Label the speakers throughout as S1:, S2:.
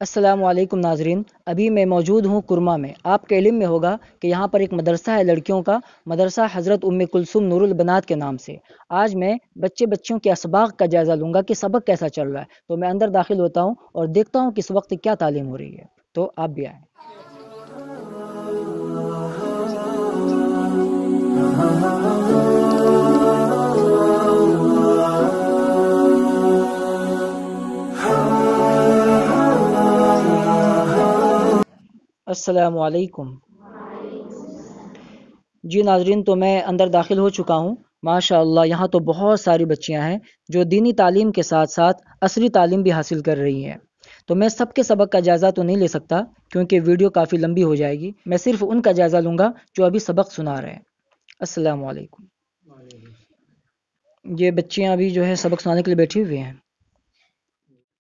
S1: السلام علیکم ناظرین، ابھی میں موجود ہوں کرما میں۔ آپ کے علم میں ہوگا کہ یہاں پر ایک مدرسہ ہے لڑکیوں کا، مدرسہ حضرت ام کلثوم نور البنات کے نام سے۔ آج میں بچوں کے اسباق کا جائزہ لوں گا کہ سبق کیسا چل رہا ہے۔ تو میں اندر داخل ہوتا ہوں اور دیکھتا ہوں کہ اس وقت کیا تعلیم ہو رہی ہے، تو آپ بھی آئیں۔ السلام علیکم جی ناظرین، تو میں اندر داخل ہو چکا ہوں۔ ماشاء اللہ یہاں تو بہت ساری بچیاں ہیں جو دینی تعلیم کے ساتھ ساتھ عصری تعلیم بھی حاصل کر رہی ہیں۔ تو میں سب کے سبق کا جائزہ تو نہیں لے سکتا کیونکہ ویڈیو کافی لمبی ہو جائے گی۔ میں صرف ان کا جائزہ لوں گا جو ابھی سبق سنا رہے ہیں۔ السلام علیکم۔ یہ بچیاں ابھی جو ہے سبق سنانے کے لیے بیٹھی ہوئی ہیں،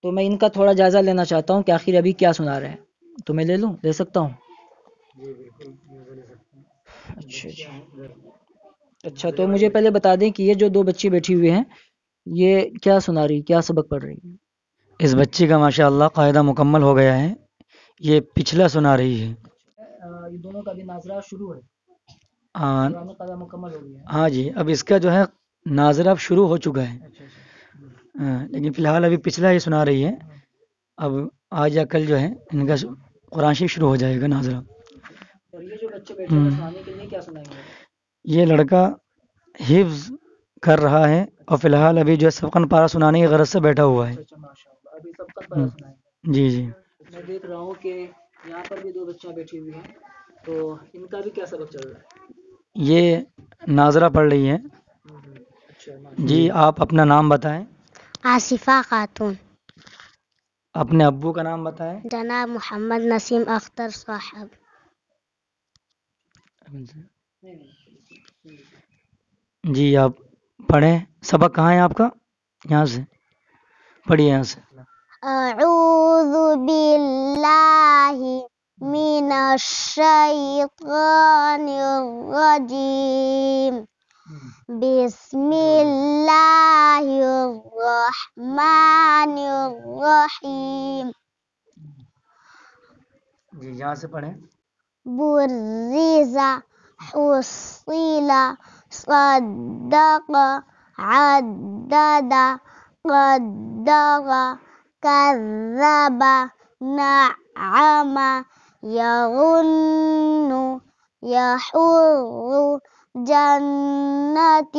S1: تو میں ان کا تھوڑا جائزہ لینا چاہتا ہوں کہ آخر ابھی کیا سنا رہے ہیں۔ تو میں لے سکتا ہوں؟ اچھا جی، اچھا تو مجھے پہلے بتا دیں کہ یہ جو دو بچی بیٹھی ہوئی ہیں یہ کیا سنا رہی، کیا سبق پڑھ رہی ہے؟
S2: اس بچی کا ماشاءاللہ قاعدہ مکمل ہو گیا ہے، یہ پچھلا سنا رہی ہے۔
S1: یہ دونوں کا بھی ناظرہ شروع ہے،
S2: ہاں
S1: قرآن قاعدہ مکمل ہو گیا ہے۔
S2: ہاں جی، اب اس کا جو ہے ناظرہ اب شروع ہو چکا ہے،
S1: اچھا
S2: لیکن فی الحال ابھی پچھلا ہی سنا رہی ہے۔ اب آج یا کل جو ہے ان کا قرآن شریف شروع ہو جائے گا ناظرہ۔
S1: اور یہ جو بچے بیٹھے ہیں سنانے کے لیے کیا سنائیں گے؟
S2: یہ لڑکا حفظ کر رہا ہے اور فی الحال ابھی جو ہے سبقن پارا سنانے کی غرض سے بیٹھا ہوا ہے۔
S1: اچھا ماشاء اللہ، ابھی سب کا پارا سنائیں گے؟
S2: جی جی،
S1: میں دیکھ رہا ہوں کہ یہاں پر بھی دو بچیاں بیٹھی ہوئی ہیں، تو ان کا بھی کیا سبق چل رہا ہے؟
S2: یہ ناظرہ پڑھ رہی ہے۔
S1: اچھا
S2: جی آپ اپنا نام بتائیں۔
S3: آصفہ خاتون۔
S2: اپنے ابو کا نام بتائیں۔
S3: جناب محمد نسیم اختر صاحب۔
S2: جی آپ پڑھیں، سبق کہاں ہے آپ کا؟ یہاں سے پڑھیے، یہاں سے۔
S3: اعوذ باللہ من الشیطان الرجیم، بسم اللہ الرحمن الرحیم۔
S2: جی یہاں سے پڑھیں۔
S3: برز، حصل، صدق، عدد، قدر، كذب، نعم، يظن، يحر، جنة،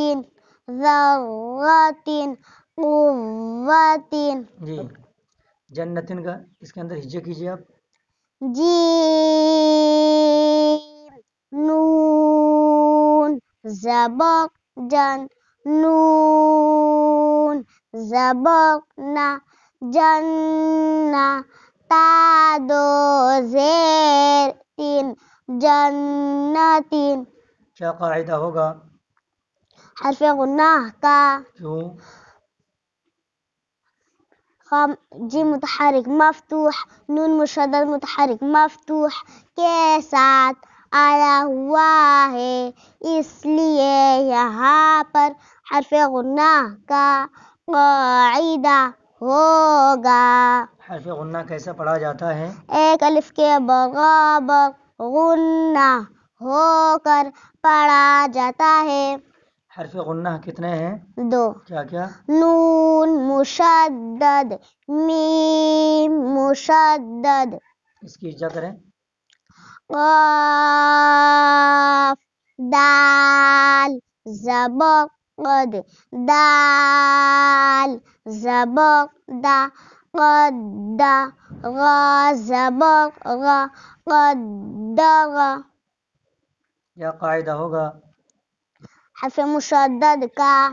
S3: ذرة، قوة۔
S2: جی جنتن کا اس کے اندر ہجے کیجیے آپ۔
S3: جیم، نون، زبر، جن، نون، زبرنا، جنہ، تادو زیر، تین، جنتین۔
S2: کیا قاعدہ ہوگا؟
S3: حرف غنہ کا
S2: کیوں؟
S3: جیم متحرک مفتوح، نون مشدد متحرک مفتوح کے ساتھ آیا ہوا ہے، اس لیے یہاں پر حرف غنہ کا قاعدہ ہوگا۔
S2: حرف غنہ کیسے پڑھا جاتا ہے؟
S3: ایک الف کے برابر غنہ ہو کر پڑھا جاتا ہے۔
S2: حرف غنہ کتنے ہیں؟
S3: دو۔
S2: کیا کیا؟
S3: نون مشدد، میم مشدد،
S2: اس کی اجازت کریں۔
S3: قاف، دال، زبر، قد، دال، زبر، دا، قد، غا، زبر، غا، قدر۔
S2: کیا قاعدہ ہوگا؟
S3: حرف مشدد کا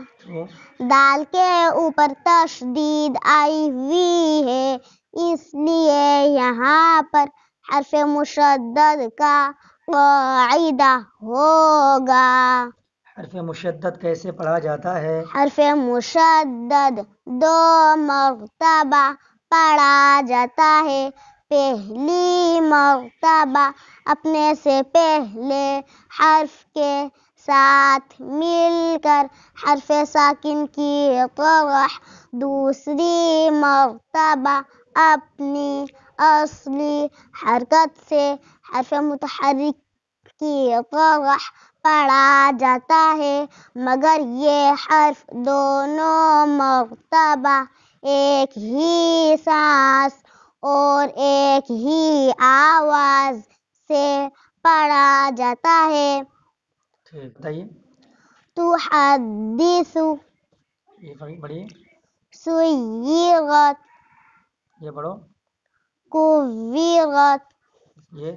S3: دال کے اوپر تشدید آئی ہوئی ہے، اس لیے یہاں پر حرف مشدد کا قاعدہ ہوگا۔
S2: حرف مشدد کیسے پڑھا جاتا ہے؟
S3: حرف مشدد دو مرتبہ پڑھا جاتا ہے۔ پہلی مرتبہ اپنے سے پہلے حرف کے ساتھ مل کر حرف ساکن کی طرح، دوسری مرتبہ اپنی اصلی حرکت سے حرف متحرک کی طرح پڑھا جاتا ہے مگر یہ حرف دونوں مرتبہ ایک ہی سانس اور ایک ہی آواز سے پڑھا جاتا ہے.
S2: ٹھیک بتائیے.
S3: تحدث
S2: یہ پڑھیے.
S3: سیرت
S2: یہ پڑھو.
S3: کویرت
S2: یہ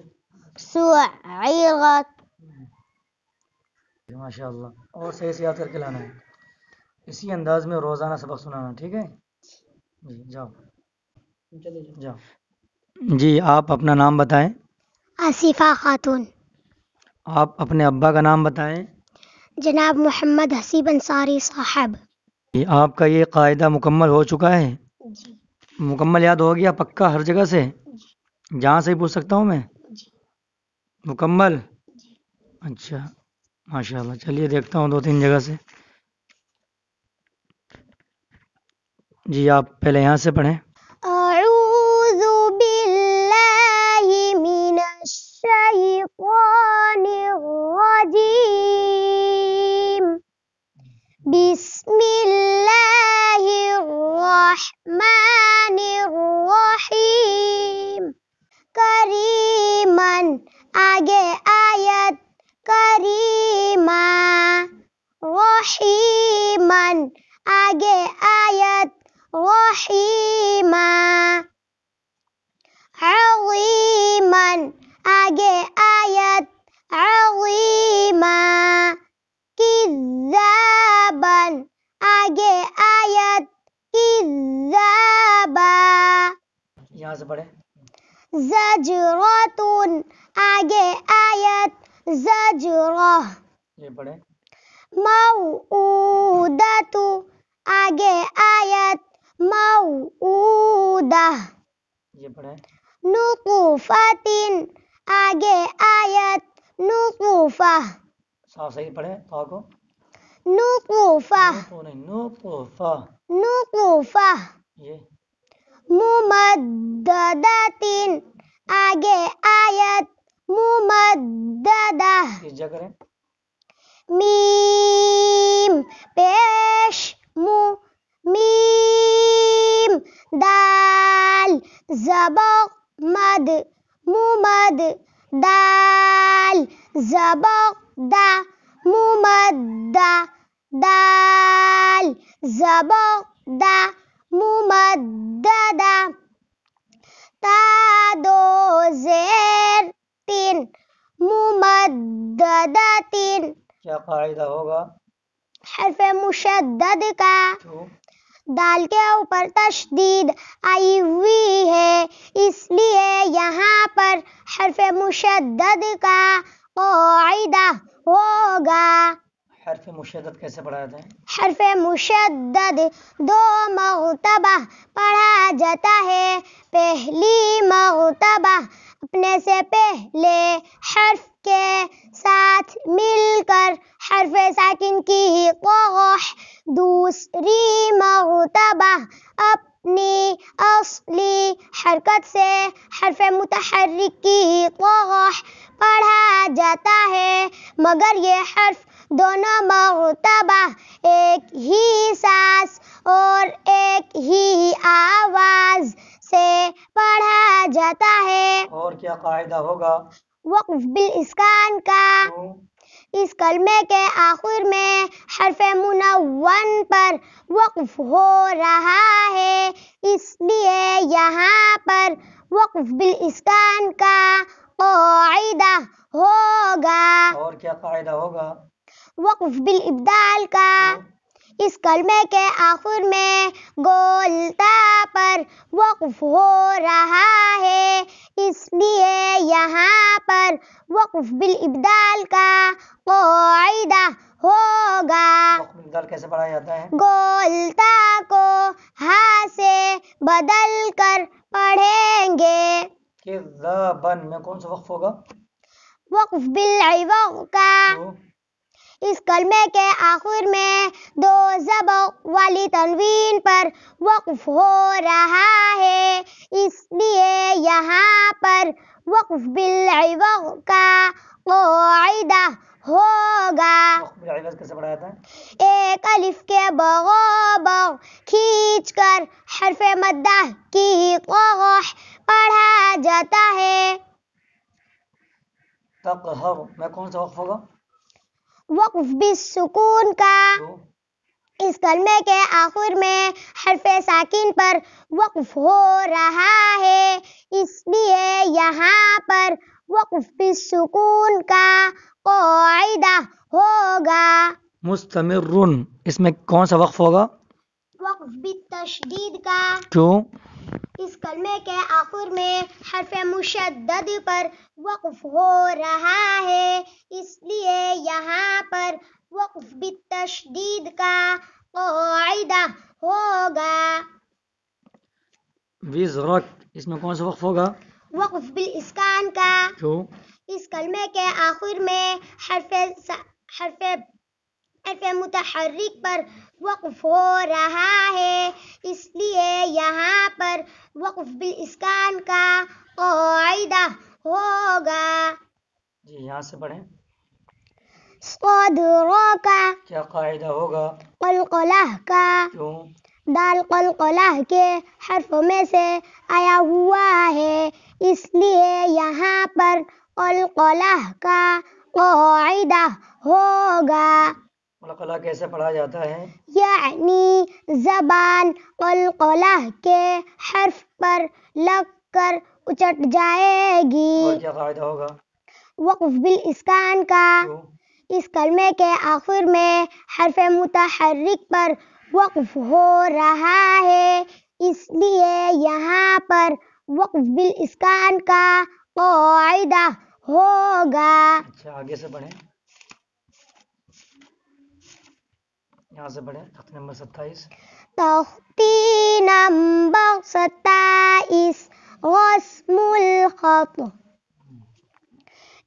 S3: سعیرت.
S2: ماشاء اللہ. اور صحیح سے یاد کر کے لانا ہے. اسی انداز میں روزانہ سبق سنانا. ٹھیک ہے جی. جاؤ. جی آپ اپنا نام بتائیں.
S3: آصفہ خاتون.
S2: آپ اپنے ابا کا نام بتائیں.
S3: جناب محمد حسیب انصاری صاحب.
S2: جی آپ کا یہ قاعدہ مکمل ہو چکا ہے.
S3: جی
S2: مکمل یاد ہو گیا پکا ہر جگہ سے. جہاں سے ہی پوچھ سکتا ہوں میں. مکمل. اچھا ماشاء اللہ. چلیے دیکھتا ہوں 2-3 جگہ سے. جی آپ پہلے یہاں سے پڑھیں.
S3: اعوذ باللہ من الشیطان الرجیم. بسم اللہ الرحمن الرحیم. کریمن آگے آیت کریمہ. رحیمن آگے آیت رحیمہ. عظیمن آگے آیت عظیمہ. کذابن آگے آیت کذابا.
S2: یہاں سے پڑھیں.
S3: زجرتن آگے آیت زجرہ.
S2: یہ پڑھیں.
S3: موعودۃ آگے آیت موعودہ.
S2: یہ پڑھیں.
S3: نطفۃ آگے آیت نطفہ.
S2: صاف صحیح پڑھیں. پاک کو.
S3: نطفہ
S2: نطفہ.
S3: نطفہ.
S2: یہ
S3: ممددۃ آگے آیت ممددہ.
S2: اس جگہ کریں.
S3: میم پیش میم. دال زبر مد ممد. دال زبر دا ممدہ. دال زبر دا ممددہ. تا دو زیر تین ممددتین.
S2: کیا قاعدہ ہوگا؟
S3: حرف مشدد کا دال کے اوپر تشدید آئی ہوئی ہے اس لیے یہاں پر حرف مشدد کا قاعدہ ہوگا.
S2: حرف مشدد کیسے پڑھا جاتا ہے؟
S3: حرف مشدد 2 مرتبہ پڑھا جاتا ہے. پہلی مرتبہ اپنے سے پہلے حرف کے ساتھ مل کر حرف ساکن کی طرح. دوسری مرتبہ اپنی اصلی حرکت سے حرف متحرک کی طرح پڑھا جاتا ہے مگر یہ حرف دونوں مرتبہ ایک ہی سانس اور ایک ہی آواز سے پڑھا جاتا ہے.
S2: اور کیا قاعدہ ہوگا؟
S3: وقف بالاسکان کا اس کلمے کے آخر میں حرف منون پر وقف ہو رہا ہے اس لیے یہاں پر وقف بالاسکان کا قاعدہ ہوگا.
S2: اور کیا قاعدہ ہوگا؟
S3: وقف بالابدال کا اس کلمے کے آخر میں گولتا پر وقف ہو رہا ہے اس لیے یہاں پر وقف بالابدال کا قاعدہ ہوگا.
S2: وقف بالابدال کیسے پڑھا جاتا ہے؟
S3: گولتا کو ہا سے بدل کر پڑھیں گے.
S2: کذابن میں کون سا وقف ہوگا؟
S3: وقف بالعوض کا اس کلمے کے آخر میں 2 زبر والی تنوین پر وقف ہو رہا ہے اس لیے پر وقف بالعوض کا قاعدہ ہوگا.
S2: بالعوض کیسے پڑھا جاتا ہے؟
S3: ایک الف کے بغیر کھینچ کر حرف مدہ کی قاف پڑھا جاتا ہے.
S2: تقہر میں کون سا وقف ہوگا؟
S3: وقف بالسکون کا.
S2: تو
S3: اس کلمے کے آخر میں حرف ساکن پر وقف ہو رہا ہے، اس لیے یہاں پر وقف بالسکون کا قاعدہ ہوگا.
S2: مستمر اس میں کون سا وقف ہوگا؟
S3: وقف بالتشدید کا.
S2: کیوں؟
S3: اس کلمے کے آخر میں حرف مشدد پر وقف ہو رہا ہے، اس لیے یہاں پر وقف بالتشدید کا قاعدہ ہوگا.
S2: وزرک اس میں کون سا وقف ہوگا؟
S3: وقف بالاسکان کا.
S2: کیوں؟
S3: اس کلمے کے آخر میں حرف متحرک پر وقف ہو رہا ہے، اس لیے یہاں پر وقف بالاسکان کا قاعدہ ہوگا.
S2: جی یہاں سے پڑھیں.
S3: صدروں کا.
S2: کیا قاعدہ ہوگا؟
S3: قلقلہ کا.
S2: کیوں؟
S3: دال قلقلہ کے حرفوں میں سے آیا ہوا ہے، اس لیے یہاں پر قلقلہ کا قاعدہ ہوگا.
S2: قلقلہ کیسے پڑھا جاتا ہے؟
S3: یعنی زبان قلقلہ کے حرف پر لگ کر اچٹ جائے گی.
S2: اور کیا قاعدہ ہوگا؟
S3: وقف بالاسکان کا.
S2: کیوں؟
S3: اس کلمے کے آخر میں حرف متحرک پر وقف ہو رہا ہے، اس لیے یہاں پر وقف بالاسکان کا قاعدہ ہوگا.
S2: اچھا آگے سے پڑھیں. یہاں سے پڑھیں تختی نمبر 27.
S3: تختی نمبر 27 رسم الخط.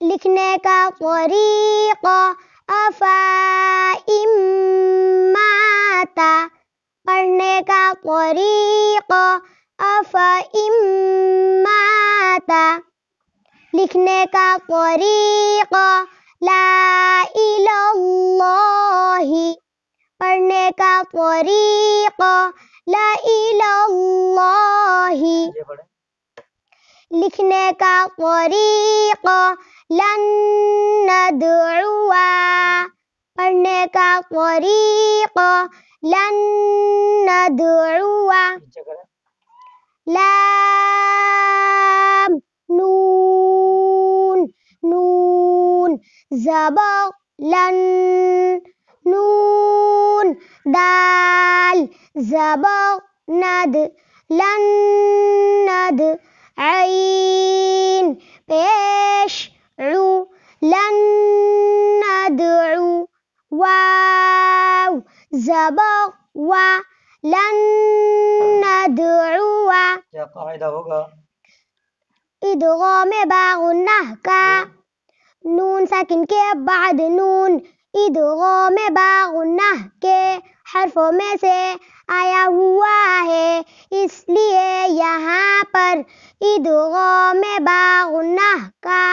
S3: لکھنے کا طریقہ افائم ماتا. پڑھنے کا طریقہ افائم ماتا. لکھنے کا طریقہ لا الہ اللہ. پڑھنے کا طریقہ لا الہ اللہ.
S2: یہ پڑھیں.
S3: لکھنے کا طریقہ لن ندعو. پڑھنے کا طریقہ لن ندعو.
S2: نیچے کریں.
S3: لام نون نون زبر لن. نون دال زبر ند لن ند. عین پیش عو لن ندعو. واو زبر و لن ندعو.
S2: کیا قاعدہ ہوگا؟
S3: ادغام باغنہ کا. نون ساکن کے بعد نون ادغام باغنہ کے حرفوں میں سے آیا ہوا ہے، اس لیے یہاں پر ادغام باغنہ کا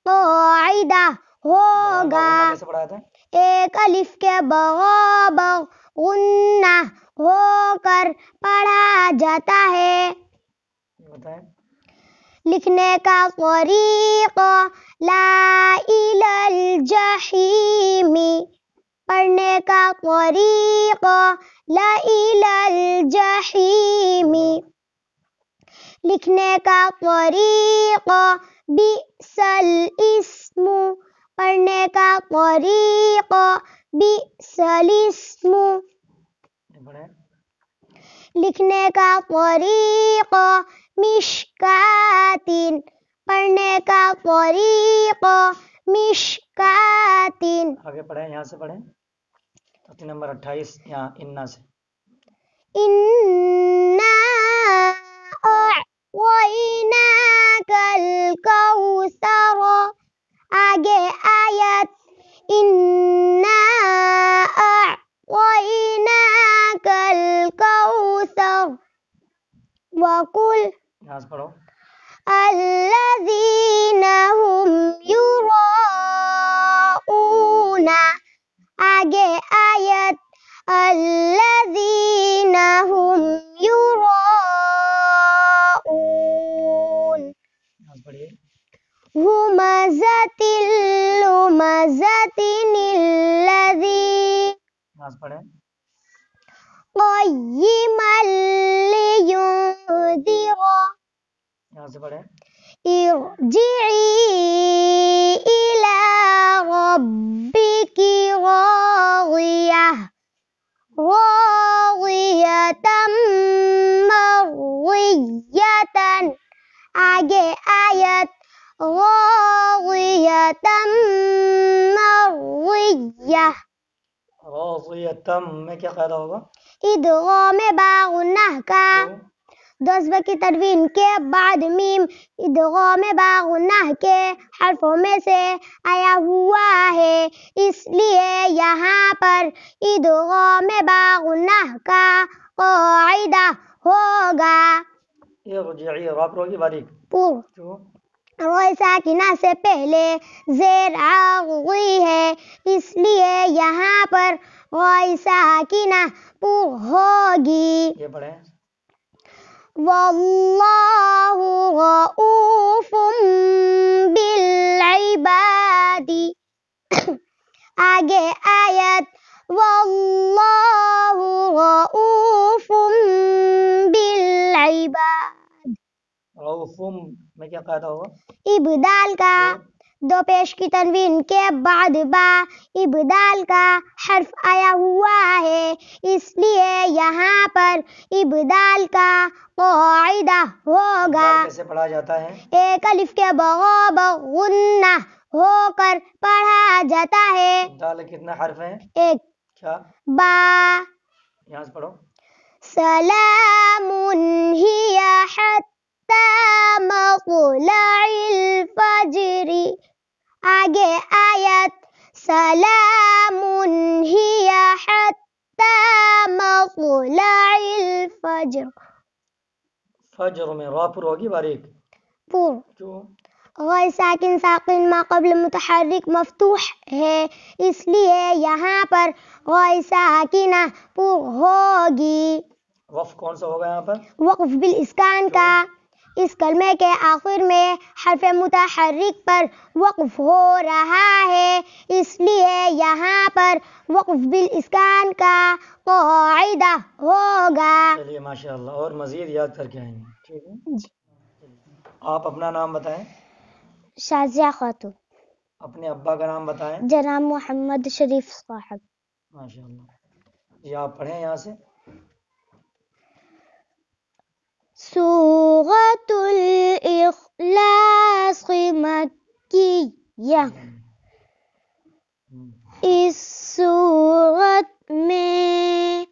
S3: قاعدہ ہوگا.
S2: کیسے پڑھا جاتا ہے؟
S3: ایک الف کے بغیر غنہ ہو کر پڑھا جاتا ہے.
S2: بتائیں.
S3: لکھنے کا طریقہ لا الى الجحیم. پڑھنے کا طریقہ لا الى الجحیم. لکھنے کا طریقہ بئس الاسم. پڑھنے کا طریقہ بئس الاسم. لکھنے کا طریقہ مشکاتن. پڑھنے کا طریقہ مشکاتن.
S2: آگے پڑھیں. یہاں سے پڑھیں تختی نمبر 28 یہاں انا سے.
S3: انا اعطیناک الکوثر. آگے آیت انا اعطیناک الکوثر وقل
S2: یہاں سے پڑھو.
S3: الذی لمزة الذي
S2: پڑھیں
S3: قيما لينذر
S2: یہاں سے پڑھیں
S3: ارجعي إلى ربك راضية مرضية آگے آیت راضية مرضية
S2: راضیتم میں کیا قاعدہ ہوگا
S3: ادغام با غنہ کا دوسبہ کی تنوین کے بعد میم ادغام با غنہ کے حرفوں میں سے آیا ہوا ہے اس لیے یہاں پر ادغام با غنہ کا قاعدہ ہوگا
S2: ارجعی را پر ہوگی باریک
S3: پور
S2: کیوں
S3: روئے ساکنہ سے پہلے زیر عارضی ہے اس لیے یہاں پر روئے ساکنہ پور ہوگی
S2: یہ پڑھیں
S3: واللہ رؤوف بالعباد آگے آیت واللہ رؤوف بالعباد
S2: رؤوفم میں کیا قاعدہ ہوگا
S3: ابدال کا دو پیش کی تنوین کے بعد با ابدال کا حرف آیا ہوا ہے اس لیے یہاں پر ابدال کا قاعدہ ہوگا
S2: دال کیسے پڑھا جاتا ہے
S3: ایک الف کے برابر غنہ ہو کر پڑھا جاتا ہے
S2: دال کتنا حرف ہیں
S3: ایک
S2: کیا
S3: با
S2: یہاں سے پڑھو
S3: سلام ہی حتی مطلع الفجر آگے آیت سلام ہی حتی مطلع الفجر
S2: فجر میں را پر ہوگی باریک
S3: پور
S2: کیوں
S3: غیر ساکن ساکن ما قبل متحرک مفتوح ہے اس لیے یہاں پر غیر ساکنہ پور ہوگی
S2: وقف کون سا ہوگا یہاں پر
S3: وقف بالاسکان کا اس کلمے کے آخر میں حرف متحرک پر وقف ہو رہا ہے اس لیے یہاں پر وقف بالاسکان کا قاعدہ ہوگا
S2: چلیے ماشاء اللہ اور مزید یاد کر کے آئیں گے ٹھیک ہے آپ اپنا نام بتائیں
S3: شازیہ خاتون
S2: اپنے ابا کا نام بتائیں
S3: جناب محمد شریف صاحب
S2: ماشاء اللہ یہ آپ پڑھیں یہاں سے
S3: سورۃ الاخلاص مکیہ اس سورت میں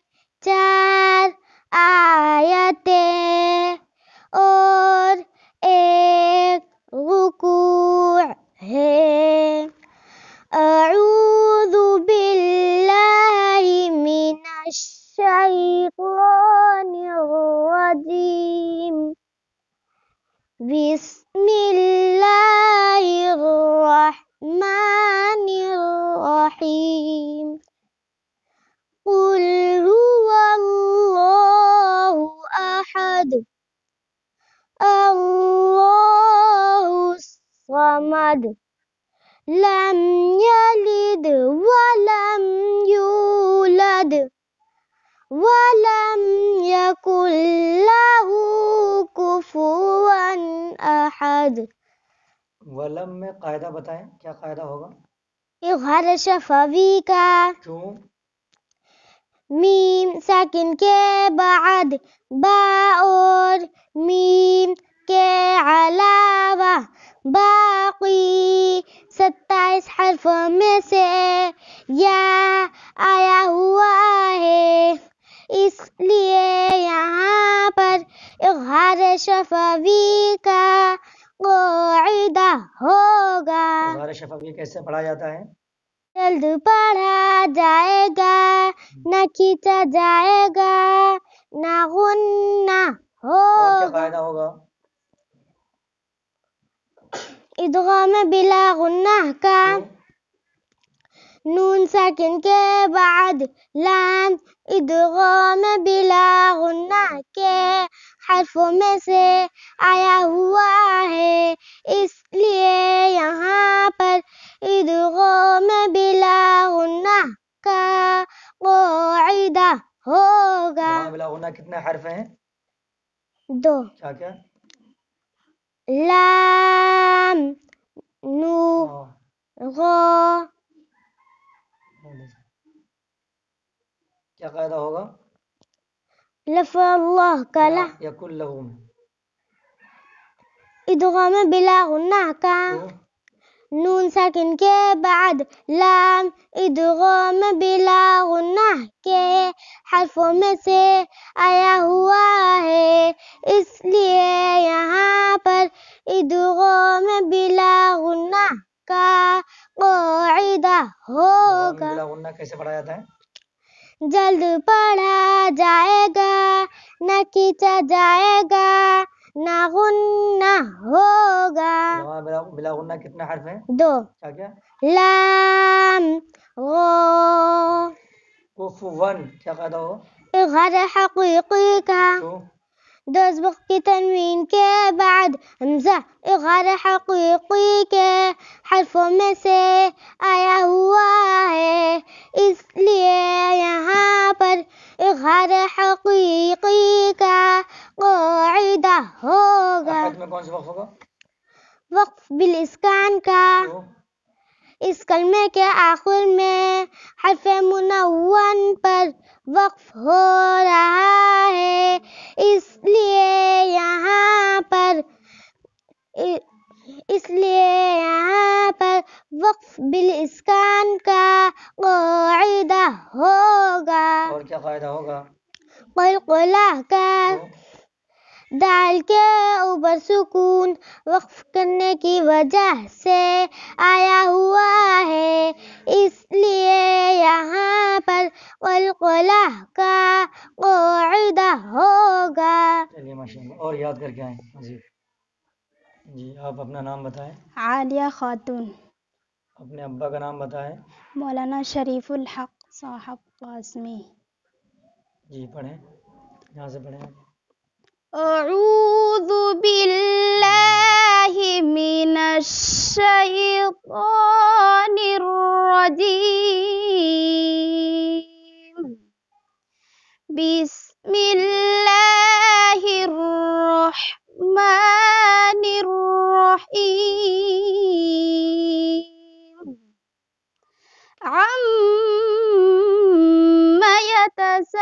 S3: 4 آیتیں اور 1 رکوع ہے اعوذ باللہ من الشیطان الرجیم بسم اللہ الرحمن الرحیم قل هو اللہ احد اللہ الصمد لم یلد ولم یولد ولم یکن له کفوا احد
S2: ولم میں قاعدہ بتائیں کیا قاعدہ ہوگا
S3: اظہار شفوی کا
S2: کیوں
S3: میم ساکن کے بعد با اور میم کے علاوہ باقی 27 حرفوں میں سے یا آیا ہوا ہے اس لیے یہاں پر اظہار شفوی کا قاعدہ ہوگا
S2: اظہار شفوی کیسے پڑھا جاتا ہے
S3: جلد پڑھا جائے گا نہ کھینچا جائے گا نہ غنہ
S2: اور کیا
S3: ہوگا
S2: قاعدہ ہوگا
S3: ادغام بلا غنہ کا نون ساکن کے بعد لام ادغام بلا غنہ کے حرفوں میں سے آیا ہوا ہے اس لیے یہاں پر
S2: کتنے حرف ہیں؟
S3: 2.
S2: کیا کیا؟
S3: لام، نون، غا.
S2: کیا قاعدہ ہوگا؟
S3: لفظ اللہ کا لا
S2: یکن لہو میں
S3: ادغام بلا غنہ کا نون ساکن کے بعد لام ادغام بلا غنہ کے حرفوں میں سے آیا ہوا ہے، اس لیے یہاں پر ادغام بلا غنہ کا قاعدہ ہوگا.
S2: بلا غنہ کیسے پڑھا جاتا ہے؟
S3: جلد پڑھا جائے گا، نہ کھینچا جائے گا، نہ غنہ ہوگا.
S2: بلا غنہ کتنے حرف ہیں؟
S3: 2.
S2: کیا کیا؟
S3: لام، غا.
S2: کفون کیا قاعدہ ہو؟
S3: اظہار حقیقی کا دو سبق کی تنوین کے بعد حمزہ اظہار حقیقی کے حرفوں میں سے آیا ہوا ہے، اس لیے یہاں پر اظہار حقیقی کا قاعدہ ہوگا.
S2: احد میں کون سا وقف ہوگا؟
S3: وقف بالاسکان کا اس کلمے کے آخر میں حرف منون پر وقف ہو رہا ہے، اس لیے یہاں پر وقف بالاسکان کا قاعدہ ہوگا.
S2: اور کیا قاعدہ ہوگا؟
S3: قلقلہ کا دال کے اوپر سکون وقف کرنے کی وجہ سے آیا ہوا ہے، اس لیے یہاں پر قلقلہ کا قاعدہ ہوگا.
S2: چلیے ماشاءاللہ، اور یاد کر کے آئیں. جی آپ اپنا نام بتائیں.
S4: عالیہ خاتون.
S2: اپنے ابا کا نام بتائیں.
S4: مولانا شریف الحق صاحب قاسمی.
S2: جی پڑھیں، یہاں سے پڑھیں.
S4: اعوذ باللہ من الشیطان الرجیم. بسم اللہ الرحمن الرحیم. عَمَّ يَتَسَاءَلُونَ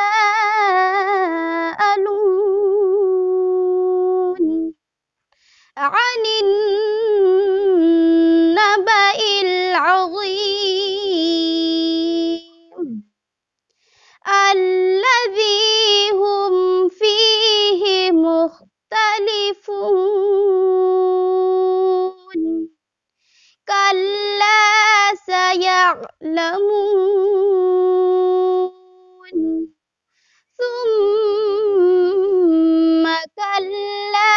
S4: عَنِ النَّبَإِ الْعَظِيمِ الَّذِي هُمْ فِيهِ مُخْتَلِفُونَ. كَلَّا سَيَعْلَمُونَ ثُمَّ كَلَّا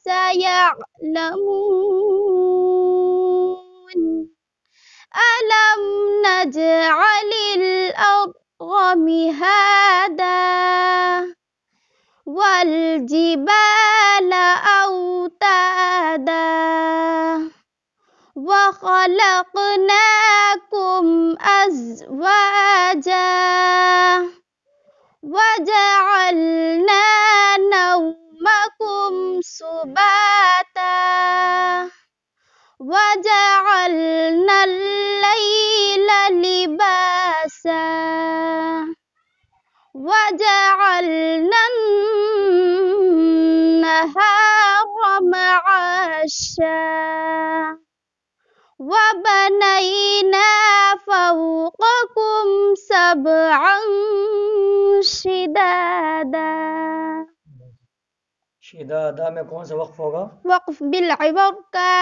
S4: سَيَعْلَمُونَ أَلَمْ نَجْعَلِ الْأَرْضَ مِهَادًا وَالْجِبَالَ أَوْتَادًا وَخَلَقْنَاكُمْ أَزْوَاجًا وَجَعَلْنَا نَوْمَكُمْ سُبَاتًا وَجَعَلْنَا اللَّيْلَ لِبَاسًا وَجَعَلْنَا النَّهَارَ مَعَاشًا وَبَنَيْنَا فَوْقَكُمْ سَبْعًا شِدَادًا.
S2: شدادہ میں کون سا وقف ہوگا؟
S4: وقف بالعبر کا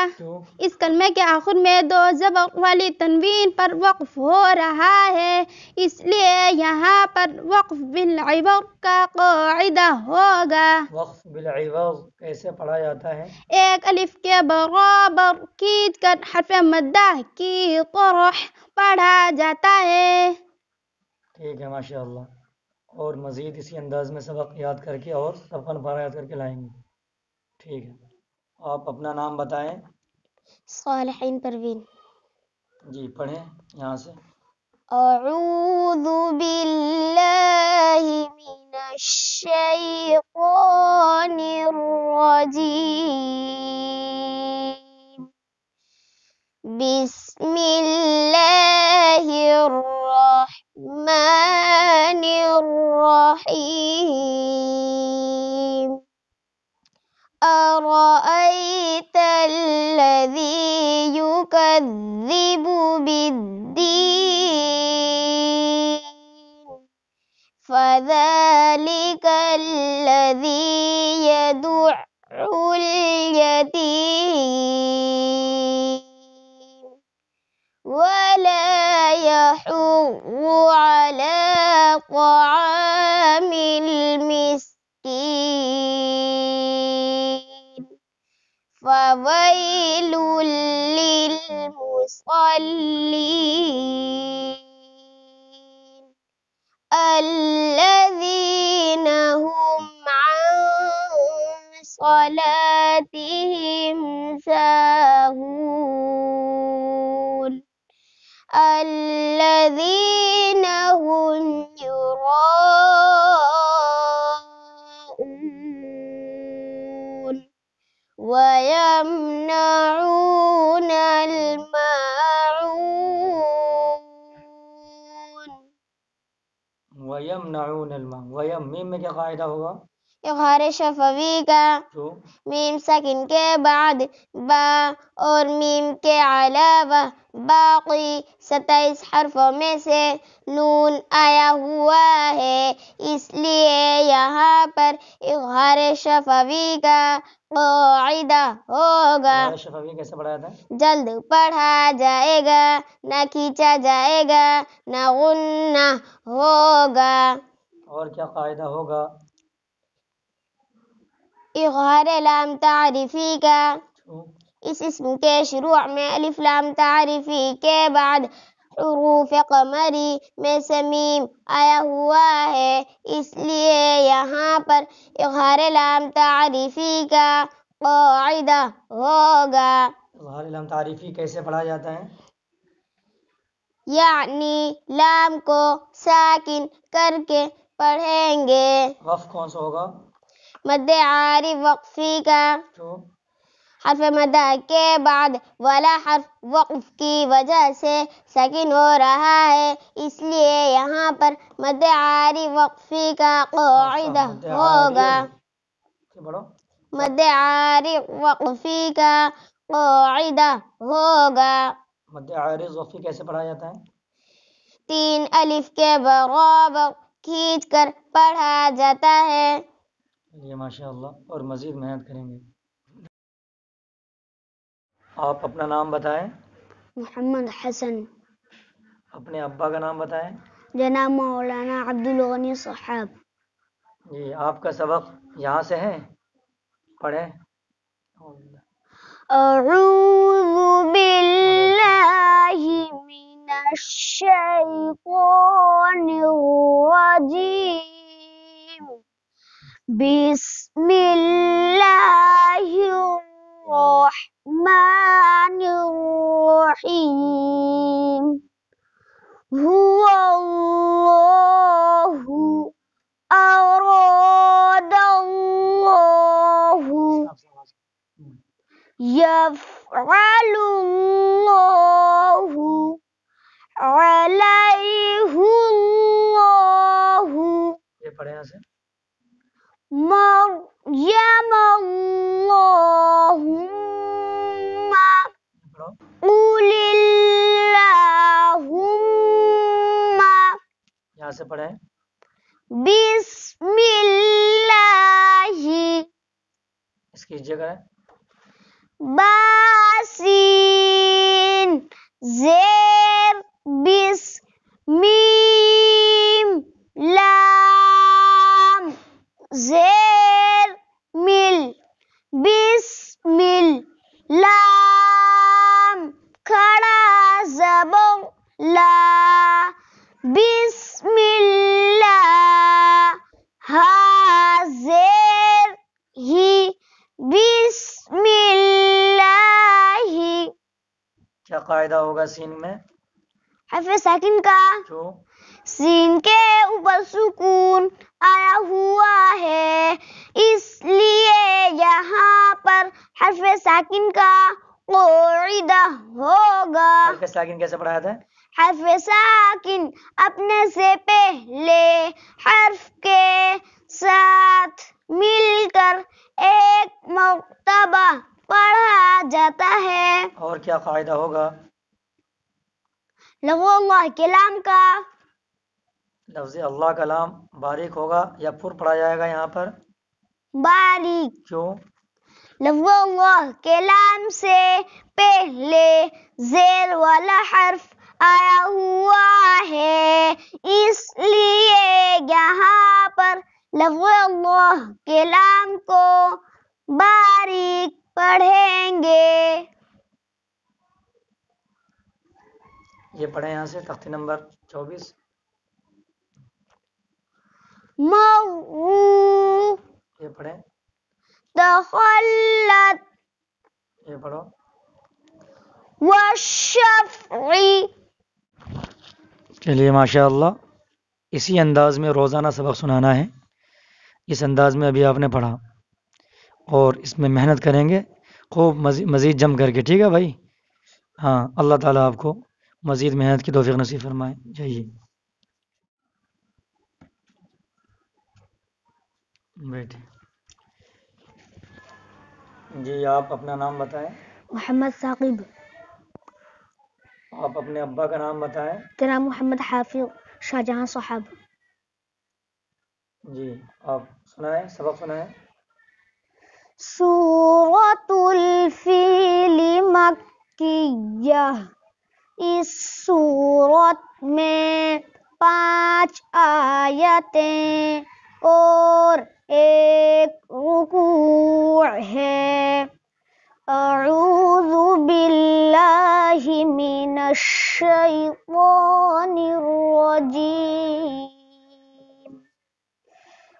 S4: اس کلمے کے آخر میں دو زبر والی تنوین پر وقف ہو رہا ہے، اس لیے یہاں پر وقف بالعبر کا قاعدہ ہوگا.
S2: وقف بالعوض کیسے پڑھا جاتا ہے؟
S4: ایک الف کے برابر کھینچ کر حرف مدہ کی طرح پڑھا جاتا ہے.
S2: ٹھیک ہے ماشاءاللہ. اور مزید اسی انداز میں سبق یاد کر کے اور سبق پارہ یاد کر کے لائیں گے. ٹھیک ہے، آپ اپنا نام بتائیں.
S3: صالحین پروین.
S2: جی پڑھیں یہاں سے.
S3: اعوذ باللہ من الشيطان الرجيم بسم الله الرحمن الرحيم أرأيت الذي يكذب بالدين فذلك الذي يدع اليتيم ولا يحض على طعام المسكين فويل للمصلين الذين هم عن صلاتهم ساهون الذين هم يراءون ويمنعون الماعون
S2: وَيَمْنَعُونَ الْمَاءَ وَيَم میم میں کیا قاعدہ ہوگا؟
S3: اظہار شفوی کا
S2: جو
S3: میم ساکن کے بعد با اور میم کے علاوہ باقی 27 حرفوں میں سے نون آیا ہوا ہے، اس لیے یہاں پر اظہار شفوی کا قاعدہ ہوگا
S2: ہمارا شفوی کیسے پڑھا جاتا ہے؟
S3: جلد پڑھا جائے گا، نہ کھینچا جائے گا، نہ غنہ ہوگا۔
S2: اور کیا قاعدہ ہوگا؟
S3: اظہار لام تعریفی کا
S2: جو
S3: اس اسم کے شروع میں الف لام تعریفی کے بعد حروف قمری میں سے میم آیا ہوا ہے، اس لیے یہاں پر اظہار لام تعریفی کا قاعدہ ہوگا،
S2: اظہار لام تعریفی کیسے پڑھا جاتا ہے؟
S3: یعنی لام کو ساکن کر کے پڑھیں گے۔
S2: وقف کون سا ہوگا؟
S3: مد عارض وقفی کا
S2: جو
S3: حرف مدہ کے بعد والا حرف وقف کی وجہ سے ساکن ہو رہا ہے، اس لیے یہاں پر مد عارض وقفی کا قاعدہ ہوگا،
S2: پڑھو
S3: مد عارض وقفی کا قاعدہ ہوگا۔
S2: مد عارض وقفی کیسے پڑھا جاتا ہے؟
S3: 3 الف کے برابر کھینچ کر پڑھا جاتا ہے۔
S2: یہ ماشاء اللہ، اور مزید محنت کریں گے۔ آپ اپنا نام بتائیں۔
S3: محمد حسن،
S2: اپنے ابا کا نام بتائیں۔
S3: جناب مولانا عبدالغنی صحاب۔
S2: جی آپ کا سبق یہاں سے ہے، پڑھیں۔
S3: اعوذ باللہ من الشیطان الرجیم، بسم اللہ الرحمن الرحیم، هو اللہ اراد اللہ یفعل اللہ علیہ اللہ
S2: یہ پڑھیں یہاں سے۔
S3: مریم اللہم
S2: پڑھو۔
S3: قل اللہم
S2: یہاں سے پڑھیں۔
S3: بسم اللہ
S2: اس کی جگہ ہے
S3: باسین زیر بس میم لام زیر مل بسمل لام کھڑا زبر لا بسم اللہ ہا زیر ہی بسم اللہ۔
S2: کیا قاعدہ ہوگا سین میں؟
S3: حرف ساکن کا
S2: کیوں؟
S3: سین کے اوپر سکون آیا ہوا ہے، اس لیے یہاں پر حرف ساکن کا قاعدہ ہوگا۔
S2: حرف ساکن کیسے پڑھایا تھا؟
S3: حرف ساکن اپنے سے پہلے حرف کے ساتھ مل کر ایک مرتبہ پڑھا جاتا ہے۔
S2: اور کیا قاعدہ ہوگا؟
S3: لفظ اللہ کلام کا
S2: لفظ اللہ کلام باریک ہوگا یا پر پڑھا جائے گا یہاں پر؟
S3: باریک۔
S2: کیوں؟
S3: لفظ اللہ کلام سے پہلے زیر والا حرف آیا ہوا ہے، اس لیے یہاں پر لفظ اللہ کلام کو باریک پڑھیں گے۔
S2: یہ پڑھیں یہاں سے تختی نمبر 24۔
S3: مروا
S2: یہ پڑھیں،
S3: تخلت
S2: یہ پڑھو۔
S3: والشفع۔
S2: چلیے ماشاء اللہ، اسی انداز میں روزانہ سبق سنانا ہے، اس انداز میں ابھی آپ نے پڑھا، اور اس میں محنت کریں گے خوب مزید جم کر کے، ٹھیک ہے بھائی؟ ہاں، اللہ تعالیٰ آپ کو مزید محنت کی توفیق نصیب فرمائے۔ جائیے بیٹھے جی، آپ اپنا نام بتائیں۔
S3: محمد ثاقب۔
S2: آپ اپنے ابا کا نام بتائیں۔
S3: تیرا محمد حافظ شاہجہاں صاحب۔
S2: جی، آپ سنائیں، سبق سنائیں۔
S3: سورۃ الفیل مکیہ، اس سورت میں 5 آیتیں اور 1 رکوع ہے۔ اعوذ باللہ من الشیطان الرجیم،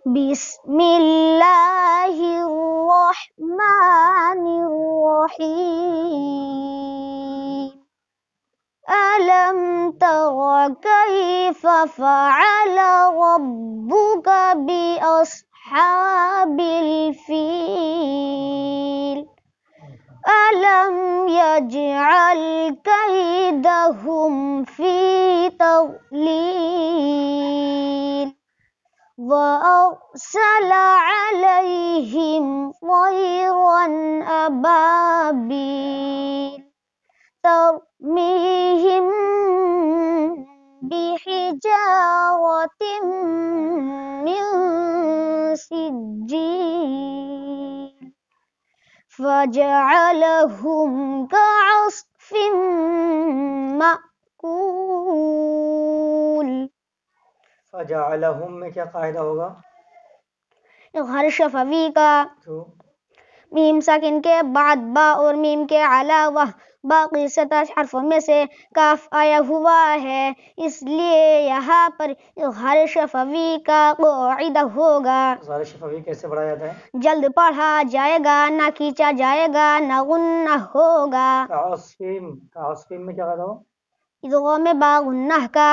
S3: بسم اللہ الرحمن الرحیم۔ ألم تر كيف فعل ربك بأصحاب الفيل؟ ألم يجعل كيدهم في تضليل، وأرسل عليهم طيرا أبابيل ترميهم بحجارة من سجيل فجعلهم كعصف مأكول۔
S2: فجعلہم میں کیا قاعدہ ہوگا؟
S3: اظہار شفوی کا،
S2: کیوں؟
S3: میم ساکن کے بعد با اور میم کے علاوہ باقی 27 حرفوں میں سے کاف آیا ہوا ہے، اس لیے یہاں پر اظہار شفوی کا قاعدہ ہوگا۔
S2: اظہار شفوی کیسے پڑھا جاتا ہے؟
S3: جلد پڑھا جائے گا، نہ کھینچا جائے گا، نہ غنہ ہوگا۔
S2: تعصیم میں کیا قاعدہ ہو؟
S3: ادغام با غنہ کا،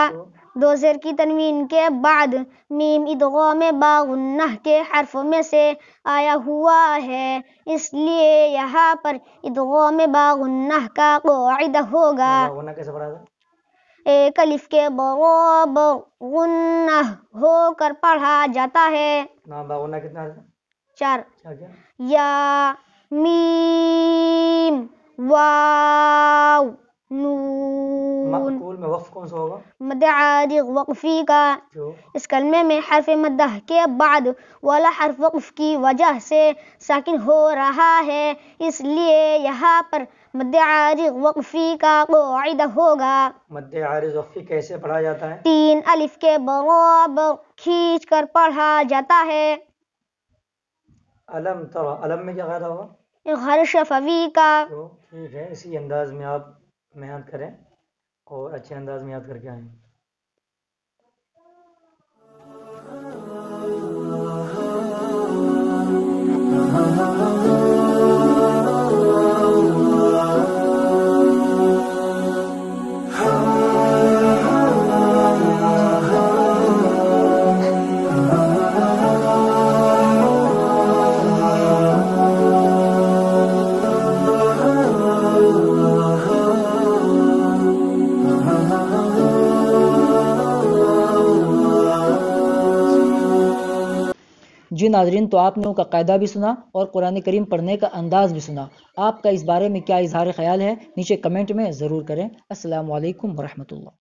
S3: 2 زیر کی تنوین کے بعد میم ادغام با غنہ کے حرفوں میں سے آیا ہوا ہے، اس لیے یہاں پر ادغام با غنہ کا قاعدہ ہوگا۔
S2: غنہ کیسے پڑھا جاتا ہے؟
S3: ایک الف کے برابر غنہ ہو کر پڑھا جاتا ہے۔
S2: نام باغنہ کتنا ہے؟
S3: 4۔
S2: کیا؟
S3: یا میم واو نون۔
S2: معقول میں وقف کون سا ہوگا؟
S3: مد عارض وقفی کا،
S2: جو
S3: اس کلمے میں حرف مدہ کے بعد والا حرف وقف کی وجہ سے ساکن ہو رہا ہے، اس لیے یہاں پر مد عارض وقفی کا قاعدہ ہوگا۔
S2: مد عارض وقفی کیسے پڑھا جاتا ہے؟
S3: 3 الف کے برابر کھینچ کر پڑھا جاتا ہے۔
S2: علم ترى، علم میں کیا قاعدہ ہوگا؟
S3: اظہار شفوی کا،
S2: تو ٹھیک ہے، اسی انداز میں آپ محنت کریں اور اچھے انداز میں یاد کر کے آئیں۔
S1: ناظرین، تو آپ نے ان کا قاعدہ بھی سنا اور قرآن کریم پڑھنے کا انداز بھی سنا. آپ کا اس بارے میں کیا اظہار خیال ہے؟ نیچے کمنٹ میں ضرور کریں. السلام علیکم ورحمۃ اللہ.